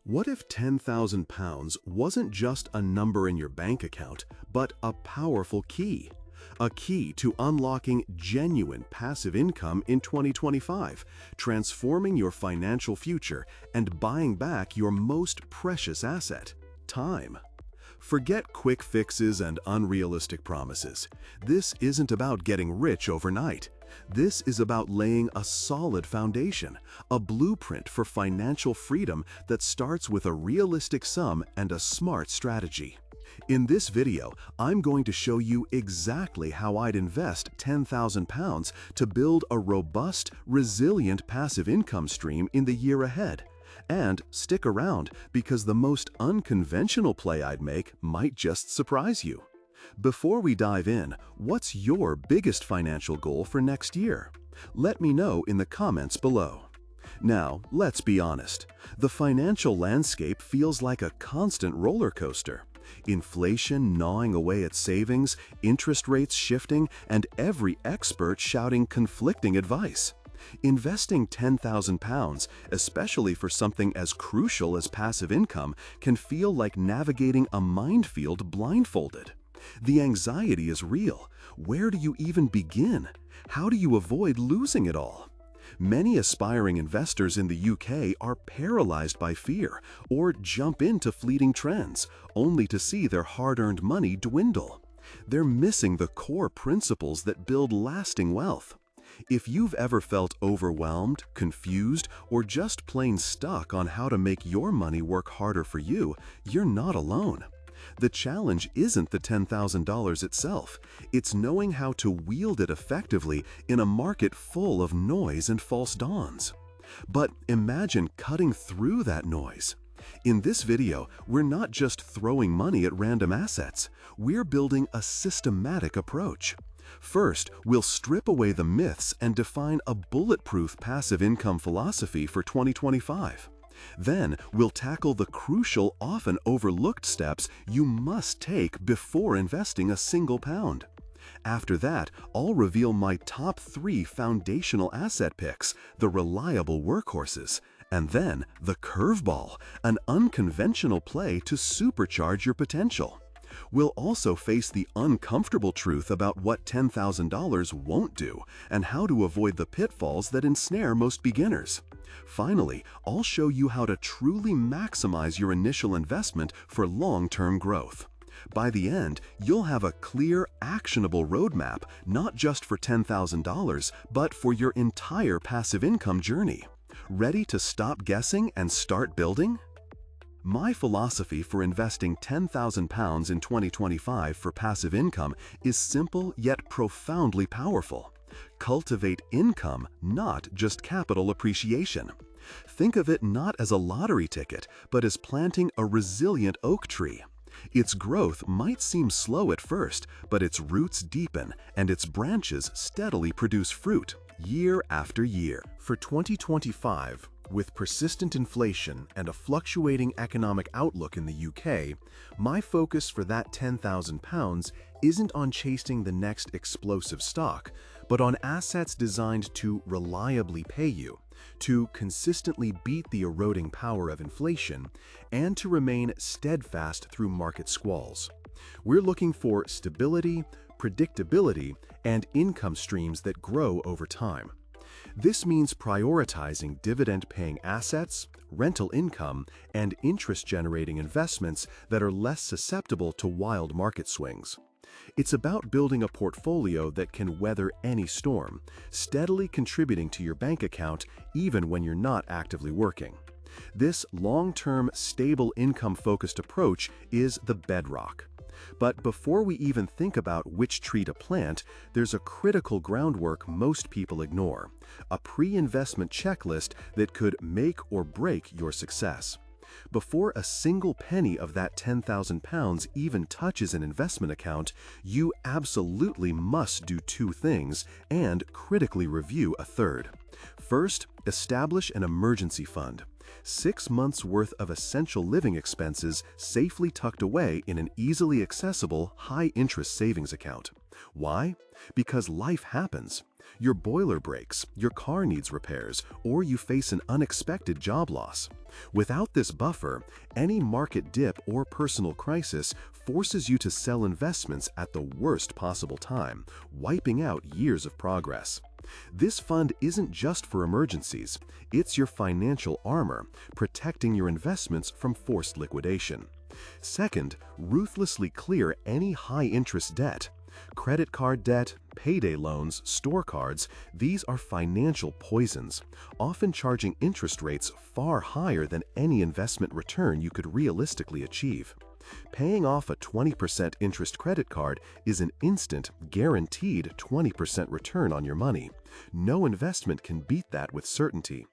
What if £10,000 wasn't just a number in your bank account, but a powerful key? A key to unlocking genuine passive income in 2025, transforming your financial future and buying back your most precious asset, time. Forget quick fixes and unrealistic promises. This isn't about getting rich overnight. This is about laying a solid foundation, a blueprint for financial freedom that starts with a realistic sum and a smart strategy. In this video, I'm going to show you exactly how I'd invest £10,000 to build a robust, resilient passive income stream in the year ahead. And stick around, because the most unconventional play I'd make might just surprise you. Before we dive in, what's your biggest financial goal for next year? Let me know in the comments below. Now, let's be honest. The financial landscape feels like a constant roller coaster. Inflation gnawing away at savings, interest rates shifting, and every expert shouting conflicting advice. Investing £10,000, especially for something as crucial as passive income, can feel like navigating a minefield blindfolded. The anxiety is real. Where do you even begin? How do you avoid losing it all? Many aspiring investors in the UK are paralyzed by fear or jump into fleeting trends, only to see their hard-earned money dwindle. They're missing the core principles that build lasting wealth. If you've ever felt overwhelmed, confused, or just plain stuck on how to make your money work harder for you, you're not alone. The challenge isn't the $10,000 itself, it's knowing how to wield it effectively in a market full of noise and false dawns. But imagine cutting through that noise. In this video, we're not just throwing money at random assets, we're building a systematic approach. First, we'll strip away the myths and define a bulletproof passive income philosophy for 2025. Then, we'll tackle the crucial, often overlooked steps you must take before investing a single pound. After that, I'll reveal my top 3 foundational asset picks, the reliable workhorses, and then the curveball, an unconventional play to supercharge your potential. We'll also face the uncomfortable truth about what $10,000 won't do and how to avoid the pitfalls that ensnare most beginners. Finally, I'll show you how to truly maximize your initial investment for long-term growth. By the end, you'll have a clear, actionable roadmap, not just for $10,000, but for your entire passive income journey. Ready to stop guessing and start building? My philosophy for investing £10,000 in 2025 for passive income is simple yet profoundly powerful. Cultivate income, not just capital appreciation. Think of it not as a lottery ticket, but as planting a resilient oak tree. Its growth might seem slow at first, but its roots deepen and its branches steadily produce fruit, year after year. For 2025, with persistent inflation and a fluctuating economic outlook in the UK, my focus for that £10,000 isn't on chasing the next explosive stock, but on assets designed to reliably pay you, to consistently beat the eroding power of inflation, and to remain steadfast through market squalls. We're looking for stability, predictability, and income streams that grow over time. This means prioritizing dividend-paying assets, rental income, and interest-generating investments that are less susceptible to wild market swings. It's about building a portfolio that can weather any storm, steadily contributing to your bank account even when you're not actively working. This long-term, stable income-focused approach is the bedrock. But before we even think about which tree to plant, there's a critical groundwork most people ignore, a pre-investment checklist that could make or break your success. Before a single penny of that £10,000 even touches an investment account, you absolutely must do 2 things and critically review a third. First, establish an emergency fund. 6 months' worth of essential living expenses safely tucked away in an easily accessible, high-interest savings account. Why? Because life happens. Your boiler breaks, your car needs repairs, or you face an unexpected job loss. Without this buffer, any market dip or personal crisis forces you to sell investments at the worst possible time, wiping out years of progress. This fund isn't just for emergencies, it's your financial armor, protecting your investments from forced liquidation. Second, ruthlessly clear any high-interest debt. Credit card debt, payday loans, store cards, these are financial poisons, often charging interest rates far higher than any investment return you could realistically achieve. Paying off a 20% interest credit card is an instant, guaranteed 20% return on your money. No investment can beat that with certainty.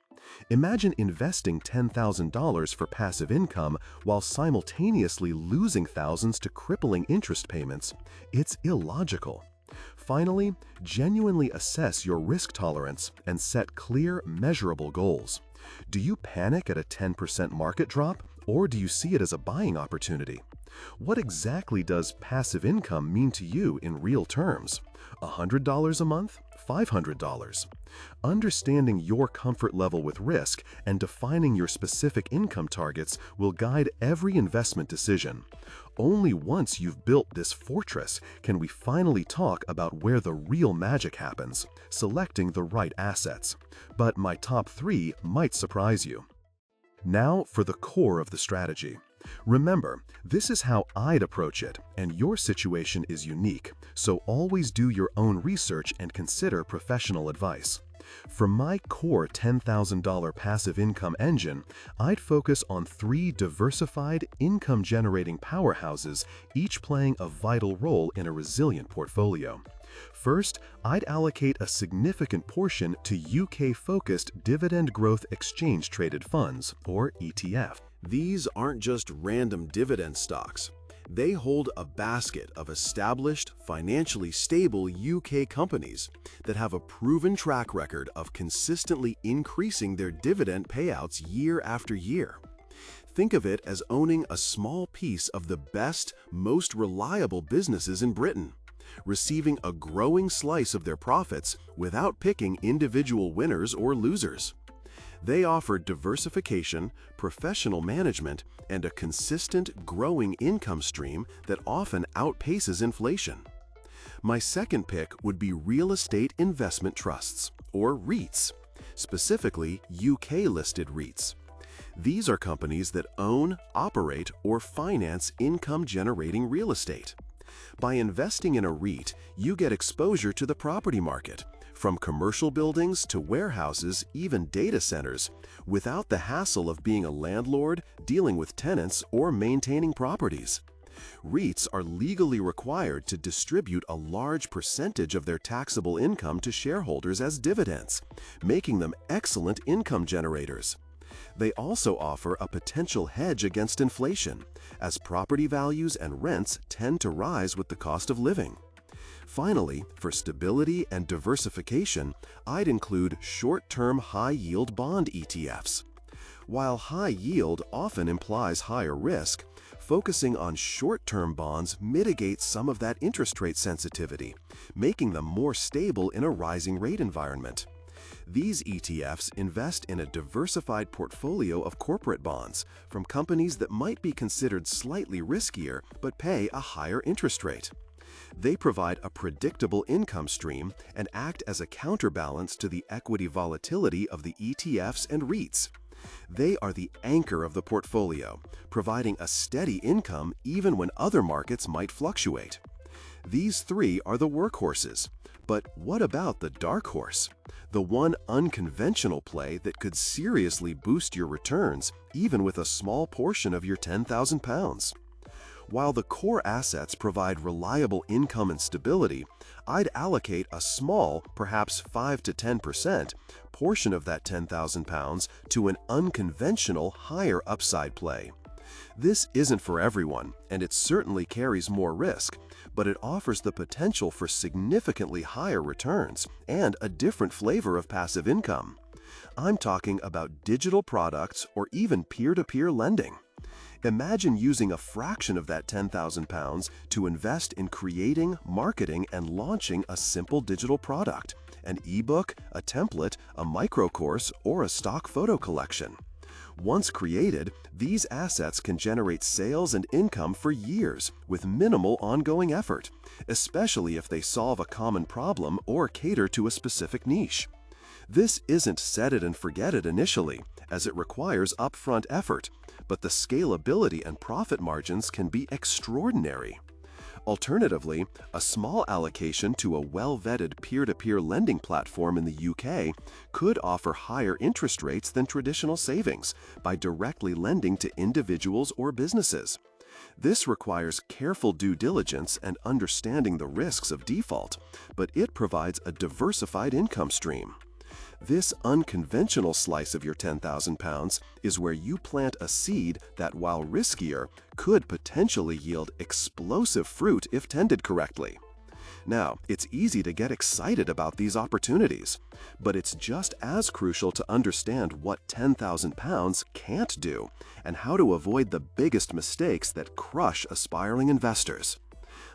Imagine investing $10,000 for passive income while simultaneously losing thousands to crippling interest payments. It's illogical. Finally, genuinely assess your risk tolerance and set clear, measurable goals. Do you panic at a 10% market drop, or do you see it as a buying opportunity? What exactly does passive income mean to you in real terms? $100 a month? $500? Understanding your comfort level with risk and defining your specific income targets will guide every investment decision. Only once you've built this fortress can we finally talk about where the real magic happens, selecting the right assets. But my top 3 might surprise you. Now for the core of the strategy. Remember, this is how I'd approach it, and your situation is unique, so always do your own research and consider professional advice. For my core $10,000 passive income engine, I'd focus on 3 diversified, income-generating powerhouses, each playing a vital role in a resilient portfolio. First, I'd allocate a significant portion to UK-focused Dividend Growth Exchange-Traded Funds, or ETF. These aren't just random dividend stocks. They hold a basket of established, financially stable UK companies that have a proven track record of consistently increasing their dividend payouts year after year. Think of it as owning a small piece of the best, most reliable businesses in Britain, receiving a growing slice of their profits without picking individual winners or losers. They offer diversification, professional management, and a consistent, growing income stream that often outpaces inflation. My second pick would be real estate investment trusts, or REITs, specifically UK-listed REITs. These are companies that own, operate, or finance income-generating real estate. By investing in a REIT, you get exposure to the property market, from commercial buildings to warehouses, even data centers, without the hassle of being a landlord, dealing with tenants, or maintaining properties. REITs are legally required to distribute a large percentage of their taxable income to shareholders as dividends, making them excellent income generators. They also offer a potential hedge against inflation, as property values and rents tend to rise with the cost of living. Finally, for stability and diversification, I'd include short-term high-yield bond ETFs. While high yield often implies higher risk, focusing on short-term bonds mitigates some of that interest rate sensitivity, making them more stable in a rising rate environment. These ETFs invest in a diversified portfolio of corporate bonds from companies that might be considered slightly riskier but pay a higher interest rate. They provide a predictable income stream and act as a counterbalance to the equity volatility of the ETFs and REITs. They are the anchor of the portfolio, providing a steady income even when other markets might fluctuate. These 3 are the workhorses. But what about the dark horse? The one unconventional play that could seriously boost your returns, even with a small portion of your £10,000. While the core assets provide reliable income and stability, I'd allocate a small, perhaps 5 to 10%, portion of that £10,000 to an unconventional, higher upside play. This isn't for everyone, and it certainly carries more risk, but it offers the potential for significantly higher returns and a different flavor of passive income. I'm talking about digital products or even peer-to-peer lending. Imagine using a fraction of that £10,000 to invest in creating, marketing, and launching a simple digital product, an ebook, a template, a microcourse, or a stock photo collection. Once created, these assets can generate sales and income for years with minimal ongoing effort, especially if they solve a common problem or cater to a specific niche. This isn't set it and forget it initially, as it requires upfront effort, but the scalability and profit margins can be extraordinary. Alternatively, a small allocation to a well-vetted peer-to-peer lending platform in the UK could offer higher interest rates than traditional savings by directly lending to individuals or businesses. This requires careful due diligence and understanding the risks of default, but it provides a diversified income stream. This unconventional slice of your £10,000 is where you plant a seed that, while riskier, could potentially yield explosive fruit if tended correctly. Now, it's easy to get excited about these opportunities, but it's just as crucial to understand what £10,000 can't do and how to avoid the biggest mistakes that crush aspiring investors.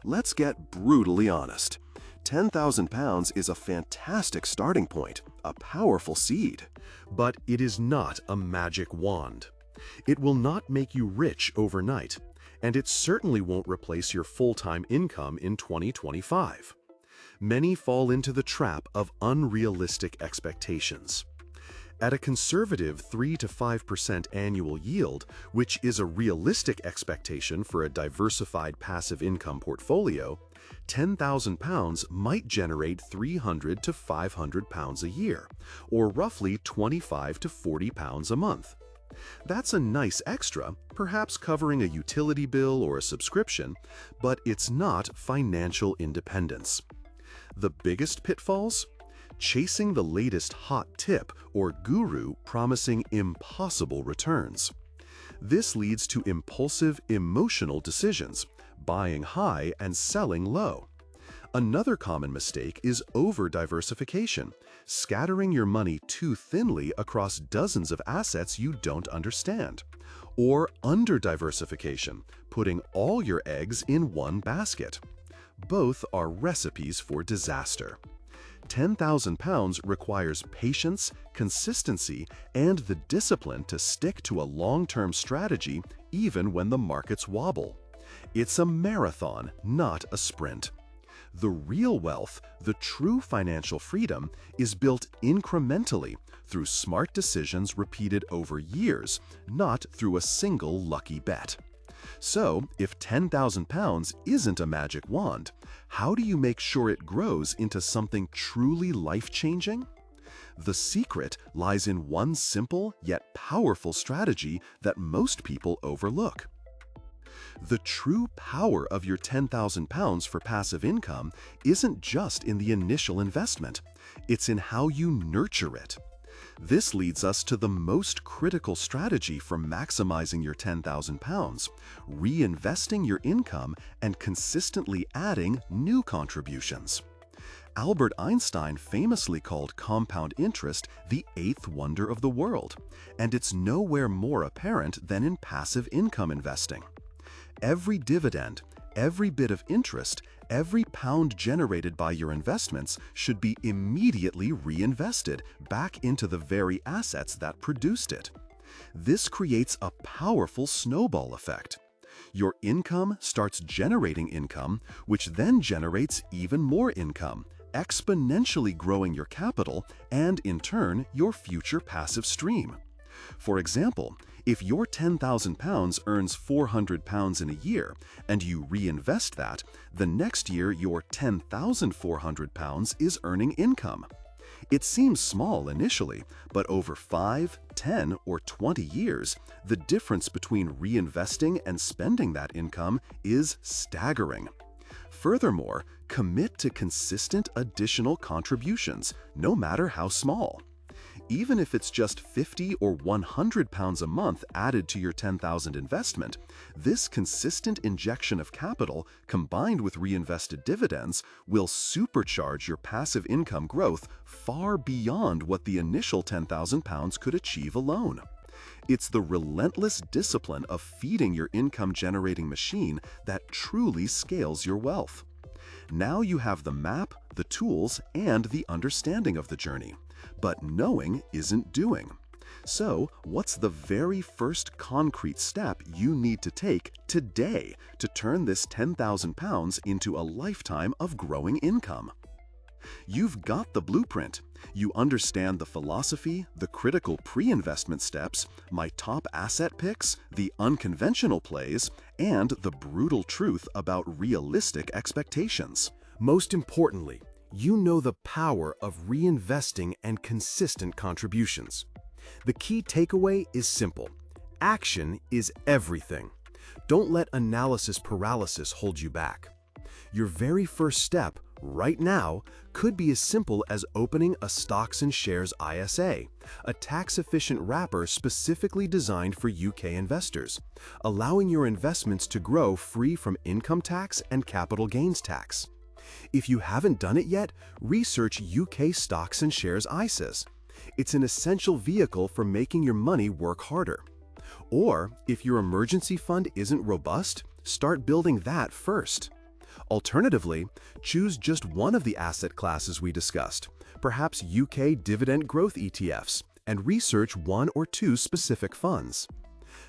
Let's get brutally honest. £10,000 is a fantastic starting point, a powerful seed. But it is not a magic wand. It will not make you rich overnight, and it certainly won't replace your full-time income in 2025. Many fall into the trap of unrealistic expectations. At a conservative 3 to 5% annual yield, which is a realistic expectation for a diversified passive income portfolio, £10,000 might generate £300 to £500 a year, or roughly £25 to £40 a month. That's a nice extra, perhaps covering a utility bill or a subscription, but it's not financial independence. The biggest pitfalls? Chasing the latest hot tip or guru promising impossible returns. This leads to impulsive, emotional decisions, buying high and selling low. Another common mistake is over-diversification, scattering your money too thinly across dozens of assets you don't understand. Or under-diversification, putting all your eggs in one basket. Both are recipes for disaster. £10,000 requires patience, consistency, and the discipline to stick to a long-term strategy even when the markets wobble. It's a marathon, not a sprint. The real wealth, the true financial freedom, is built incrementally through smart decisions repeated over years, not through a single lucky bet. So, if £10,000 isn't a magic wand, how do you make sure it grows into something truly life-changing? The secret lies in one simple yet powerful strategy that most people overlook. The true power of your £10,000 for passive income isn't just in the initial investment, it's in how you nurture it. This leads us to the most critical strategy for maximizing your £10,000, reinvesting your income and consistently adding new contributions. Albert Einstein famously called compound interest the eighth wonder of the world, and it's nowhere more apparent than in passive income investing. Every dividend, every bit of interest, every pound generated by your investments should be immediately reinvested back into the very assets that produced it. This creates a powerful snowball effect. Your income starts generating income, which then generates even more income, exponentially growing your capital and, in turn, your future passive stream. For example, if your £10,000 earns £400 in a year and you reinvest that, the next year your £10,400 is earning income. It seems small initially, but over 5, 10, or 20 years, the difference between reinvesting and spending that income is staggering. Furthermore, commit to consistent additional contributions, no matter how small. Even if it's just £50 or £100 a month added to your $10,000 investment, this consistent injection of capital combined with reinvested dividends will supercharge your passive income growth far beyond what the initial £10,000 could achieve alone. It's the relentless discipline of feeding your income-generating machine that truly scales your wealth. Now you have the map, the tools, and the understanding of the journey. But knowing isn't doing. So, what's the very first concrete step you need to take today to turn this £10,000 into a lifetime of growing income? You've got the blueprint. You understand the philosophy, the critical pre-investment steps, my top asset picks, the unconventional plays, and the brutal truth about realistic expectations. Most importantly, you know the power of reinvesting and consistent contributions. The key takeaway is simple. Action is everything. Don't let analysis paralysis hold you back. Your very first step, right now, could be as simple as opening a Stocks and Shares ISA, a tax-efficient wrapper specifically designed for UK investors, allowing your investments to grow free from income tax and capital gains tax. If you haven't done it yet, research UK Stocks and Shares ISAs. It's an essential vehicle for making your money work harder. Or, if your emergency fund isn't robust, start building that first. Alternatively, choose just one of the asset classes we discussed, perhaps UK Dividend Growth ETFs, and research one or two specific funds.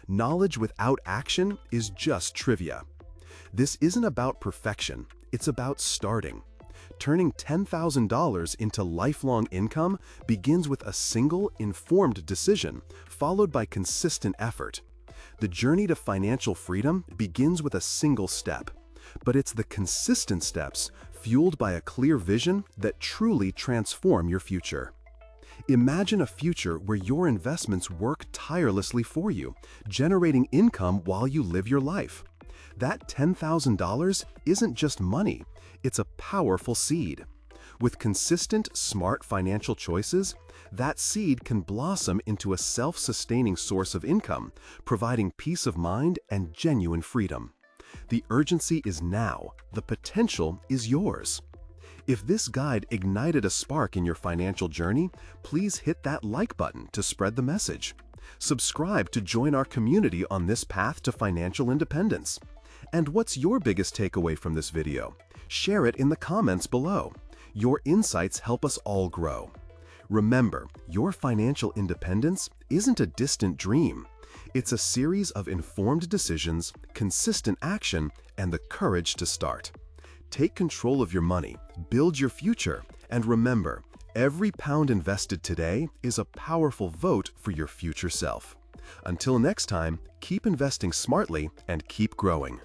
Knowledge without action is just trivia. This isn't about perfection, it's about starting. Turning $10,000 into lifelong income begins with a single, informed decision, followed by consistent effort. The journey to financial freedom begins with a single step, but it's the consistent steps, fueled by a clear vision, that truly transform your future. Imagine a future where your investments work tirelessly for you, generating income while you live your life. That $10,000 isn't just money, it's a powerful seed. With consistent, smart financial choices, that seed can blossom into a self-sustaining source of income, providing peace of mind and genuine freedom. The urgency is now, the potential is yours. If this guide ignited a spark in your financial journey, please hit that like button to spread the message. Subscribe to join our community on this path to financial independence. And what's your biggest takeaway from this video? Share it in the comments below. Your insights help us all grow. Remember, your financial independence isn't a distant dream. It's a series of informed decisions, consistent action, and the courage to start. Take control of your money, build your future, and remember, every pound invested today is a powerful vote for your future self. Until next time, keep investing smartly and keep growing.